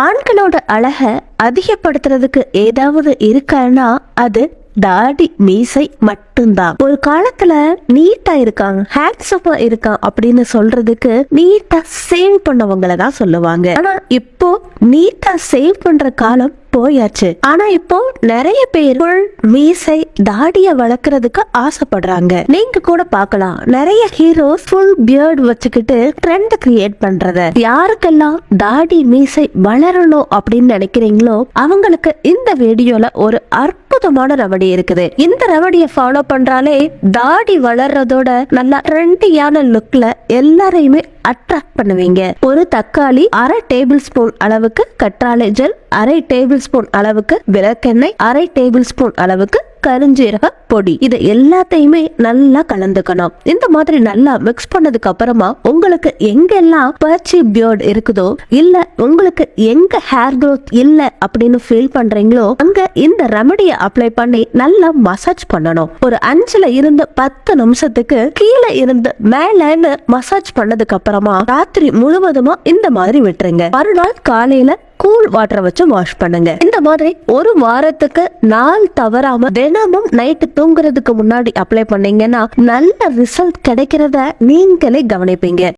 ஆண்களோட அழக அதிகப்படுத்துறதுக்கு ஏதாவது இருக்கான்னா அது தாடி மீசை மட்டும்தான். ஒரு காலத்துல நீட்டா இருக்காங்க, ஹேண்ட்ஸமா இருக்கான் அப்படின்னு சொல்றதுக்கு நீட்டா சேவ் பண்ணவங்களை தான் சொல்லுவாங்க. ஆனா இப்போ நீட்டா சேவ் பண்ற காலம் போயாச்சு. ஆனா இப்போ நிறைய பேர் மீசை தாடிய வளர்க்கறதுக்கு ஆசைப்படுறாங்க. நீங்க கூட பார்க்கலாம், நிறைய ஹீரோஸ் ஃபுல் பியர்ட் வச்சுக்கிட்டு ட்ரெண்ட் கிரியேட் பண்றத. யாருக்கெல்லாம் தாடி மீசை வளரணும் அப்படின்னு நினைக்கிறீங்களோ அவங்களுக்கு இந்த வீடியோல ஒரு அற்புதமான ரெமடி இருக்குது. இந்த ரெமடியை ஃபாலோ பண்றாலே தாடி வளர்றதோட நல்லா ட்ரெண்டியான லுக்ல எல்லாரையுமே அட்ராக்ட் பண்ணுவீங்க. ஒரு தக்காளி, அரை டேபிள் ஸ்பூன் அளவுக்கு கற்றாழை ஜெல், அரை டேபிள் ஸ்பூன் அளவுக்கு விளக்கெண்ணெய், அரை டேபிள் ஸ்பூன் அளவுக்கு கருஞ்சீரக பொடி, இது எல்லாத்தையுமே நல்லா கலந்துக்கணும். இந்த மாதிரி நல்லா மிக்ஸ் பண்ணதுக்கு அப்புறமா உங்களுக்கு எங்கெல்லாம் பர்ச்சி பியர்ட் இருக்குதோ இல்ல உங்களுக்கு எங்க ஹேர் க்ரோத் இல்ல அப்படின்னு ஃபீல் பண்றீங்களோ அங்க இந்த ரெமடியை அப்ளை பண்ணி நல்லா மசாஜ் பண்ணணும். ஒரு 5ல இருந்து 10 நிமிஷத்துக்கு கீழே இருந்து மேலன்னு மசாஜ் பண்ணதுக்கு அப்புறமா ராத்திரி முழுவதுமா இந்த மாதிரி விட்டுருங்க. மறுநாள் காலையில கூல் வாட்டரை வச்சு வாஷ் பண்ணுங்க. இந்த மாதிரி ஒரு வாரத்துக்கு நாள் தவறாம தினமும் நைட்டு தூங்குறதுக்கு முன்னாடி அப்ளை பண்ணீங்கன்னா நல்ல ரிசல்ட் கிடைக்கிறத நீங்களே கவனிப்பீங்க.